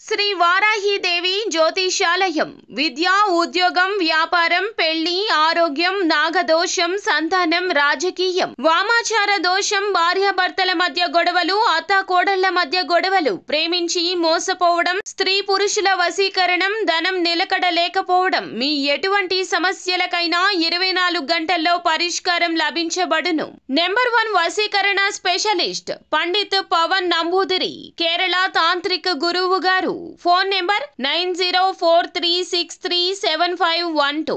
శ్రీ వారాహిదేవి జ్యోతిషాలయం విద్య ఉద్యోగం వ్యాపారం పెళ్లి ఆరోగ్యం నాగదోషం సంతానం రాజకీయం వామాచార దోషం భార్యాభర్తల మధ్య గొడవలు అత్తాకోడళ్ల మధ్య గొడవలు ప్రేమించి మోసపోవడం స్త్రీ పురుషుల వశీకరణం ధనం నిలకడ లేకపోవడం మీ ఎటువంటి సమస్యలకైనా 24 గంటల్లో పరిష్కారం లభించబడును. నెంబర్ 1 వశీకరణ స్పెషలిస్ట్ పండిత్ పవన్ నంబూదిరి కేరళ తాంత్రిక గురువు గారు. Phone number 9043637512.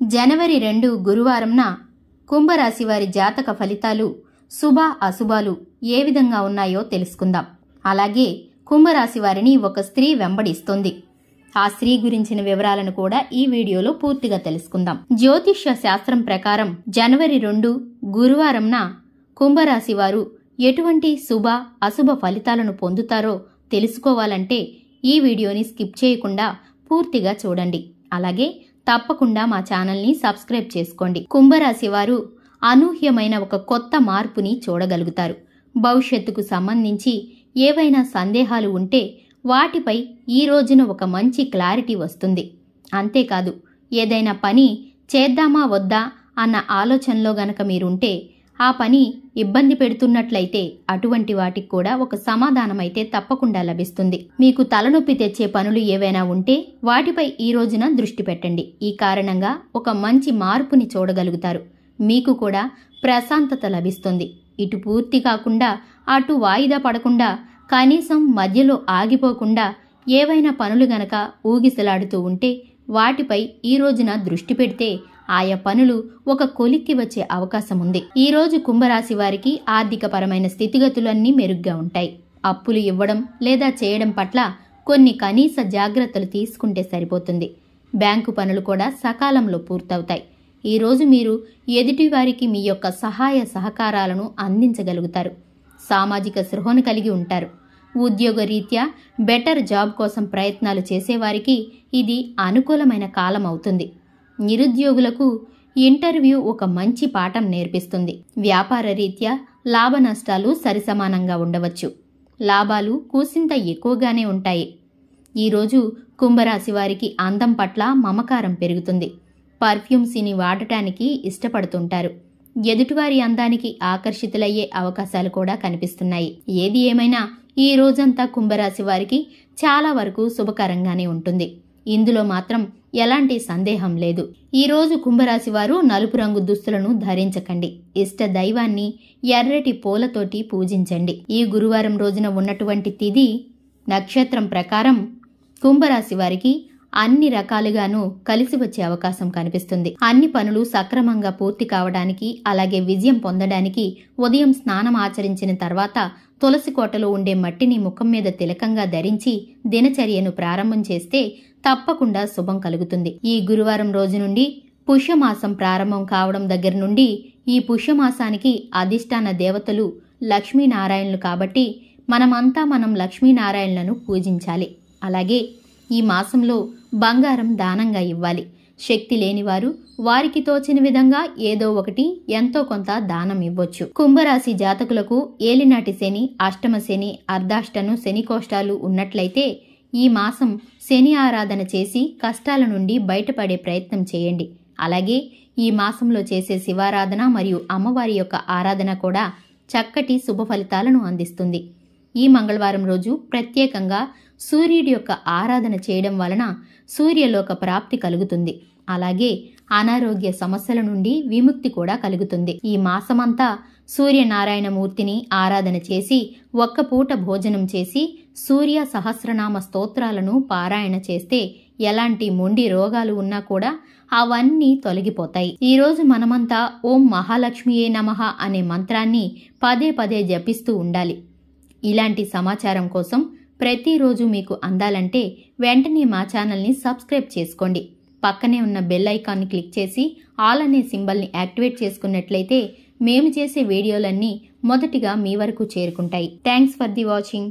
జనవరి 2 గురువారంన కుంభరాశి వారి జాతక ఫలితాలు శుభ అశుభాలు ఏ విధంగా ఉన్నాయో తెలుసుకుందాం. అలాగే కుంభరాశి వారిని ఒక స్త్రీ వెంబడిస్తుంది. ఆ స్త్రీ గురించిన వివరాలను కూడా ఈ వీడియోలో పూర్తిగా తెలుసుకుందాం. జ్యోతిష్య శాస్త్రం ప్రకారం జనవరి 2 గురువారంన కుంభరాశి వారు ఎటువంటి శుభ అశుభ ఫలితాలను పొందుతారో తెలుసుకోవాలంటే ఈ వీడియోని స్కిప్ చేయకుండా పూర్తిగా చూడండి. అలాగే తప్పకుండా మా ఛానల్ని సబ్స్క్రైబ్ చేసుకోండి. కుంభరాశి వారు అనూహ్యమైన ఒక కొత్త మార్పుని చూడగలుగుతారు. భవిష్యత్తుకు సంబంధించి ఏవైనా సందేహాలు ఉంటే వాటిపై ఈ రోజున ఒక మంచి క్లారిటీ వస్తుంది. అంతేకాదు ఏదైనా పని చేద్దామా వద్దా అన్న ఆలోచనలో గనక మీరుంటే ఆ పని ఇబ్బంది పెడుతున్నట్లయితే అటువంటి వాటికి కూడా ఒక సమాధానమైతే తప్పకుండా లభిస్తుంది. మీకు తలనొప్పి తెచ్చే పనులు ఏవైనా ఉంటే వాటిపై ఈ రోజున దృష్టి పెట్టండి. ఈ కారణంగా ఒక మంచి మార్పుని చూడగలుగుతారు. మీకు కూడా ప్రశాంతత లభిస్తుంది. ఇటు పూర్తి కాకుండా అటు వాయిదా పడకుండా కనీసం మధ్యలో ఆగిపోకుండా ఏవైనా పనులు గనక ఊగిసలాడుతూ ఉంటే వాటిపై ఈ రోజున దృష్టి పెడితే ఆయా పనులు ఒక కొలిక్కి వచ్చే అవకాశం ఉంది. ఈ రోజు కుంభరాశి వారికి ఆర్థికపరమైన స్థితిగతులన్నీ మెరుగ్గా ఉంటాయి. అప్పులు ఇవ్వడం లేదా చేయడం పట్ల కొన్ని కనీస జాగ్రత్తలు తీసుకుంటే సరిపోతుంది. బ్యాంకు పనులు కూడా సకాలంలో పూర్తవుతాయి. ఈ రోజు మీరు ఎదుటివారికి మీ యొక్క సహాయ సహకారాలను అందించగలుగుతారు. సామాజిక స్పృహను కలిగి ఉంటారు. ఉద్యోగ రీత్యా బెటర్ జాబ్ కోసం ప్రయత్నాలు చేసేవారికి ఇది అనుకూలమైన కాలం అవుతుంది. నిరుద్యోగులకు ఇంటర్వ్యూ ఒక మంచి పాఠం నేర్పిస్తుంది. వ్యాపార రీత్యా లాభ నష్టాలు సరిసమానంగా ఉండవచ్చు. లాభాలు కూసింత ఎక్కువగానే ఉంటాయి. ఈరోజు కుంభరాశి వారికి అందం పట్ల మమకారం పెరుగుతుంది. పర్ఫ్యూమ్స్ని వాడటానికి ఇష్టపడుతుంటారు. ఎదుటివారి అందానికి ఆకర్షితులయ్యే అవకాశాలు కూడా కనిపిస్తున్నాయి. ఏది ఏమైనా ఈ రోజంతా కుంభరాశి వారికి చాలా వరకు శుభకరంగానే ఉంటుంది. ఇందులో మాత్రం ఎలాంటి సందేహం లేదు. ఈ రోజు కుంభరాశి వారు నలుపు రంగు దుస్తులను ధరించకండి. ఇష్ట దైవాన్ని ఎర్రటి పూలతోటి పూజించండి. ఈ గురువారం రోజున ఉన్నటువంటి తిథి నక్షత్రం ప్రకారం కుంభరాశి వారికి అన్ని రకాలుగాను కలిసి వచ్చే అవకాశం కనిపిస్తుంది. అన్ని పనులు సక్రమంగా పూర్తి కావడానికి అలాగే విజయం పొందడానికి ఉదయం స్నానం ఆచరించిన తర్వాత తులసి కోటలో ఉండే మట్టిని ముఖం మీద తిలకంగా ధరించి దినచర్యను ప్రారంభం చేస్తే తప్పకుండా శుభం కలుగుతుంది. ఈ గురువారం రోజు నుండి పుష్యమాసం ప్రారంభం కావడం దగ్గర నుండి ఈ పుష్యమాసానికి అధిష్టాన దేవతలు లక్ష్మీనారాయణులు కాబట్టి మనం లక్ష్మీనారాయణులను పూజించాలి. అలాగే ఈ మాసంలో బంగారం దానంగా ఇవ్వాలి. శక్తి లేనివారు వారికి తోచిన విధంగా ఏదో ఒకటి ఎంతో కొంత దానం ఇవ్వచ్చు. కుంభరాశి జాతకులకు ఏలినాటి శని, అష్టమ శని, అర్ధాష్టను శని కోష్టాలు ఉన్నట్లయితే ఈ మాసం శని ఆరాధన చేసి కష్టాల నుండి బయటపడే ప్రయత్నం చేయండి. అలాగే ఈ మాసంలో చేసే శివారాధన మరియు అమ్మవారి యొక్క ఆరాధన కూడా చక్కటి శుభ ఫలితాలను అందిస్తుంది. ఈ మంగళవారం రోజు ప్రత్యేకంగా సూర్యుడి యొక్క ఆరాధన చేయడం వలన సూర్యలోక ప్రాప్తి కలుగుతుంది. అలాగే అనారోగ్య సమస్యల నుండి విముక్తి కూడా కలుగుతుంది. ఈ మాసమంతా సూర్యనారాయణమూర్తిని ఆరాధన చేసి ఒక్క పూట భోజనం చేసి సూర్య సహస్రనామ స్తోత్రాలను పారాయణ చేస్తే ఎలాంటి మొండి రోగాలు ఉన్నా కూడా అవన్నీ తొలగిపోతాయి. ఈరోజు మనమంతా ఓం మహాలక్ష్మియే నమః అనే మంత్రాన్ని పదే పదే జపిస్తూ ఉండాలి. ఇలాంటి సమాచారం కోసం ప్రతిరోజు మీకు అందాలంటే వెంటనే మా ఛానల్ని సబ్స్క్రైబ్ చేసుకోండి. పక్కనే ఉన్న బెల్ ఐకాన్ని క్లిక్ చేసి ఆల్ అనే సింబల్ని యాక్టివేట్ చేసుకున్నట్లయితే మేము చేసే వీడియోలన్నీ మొదటిగా మీ వరకు చేరుకుంటాయి. Thanks for the watching.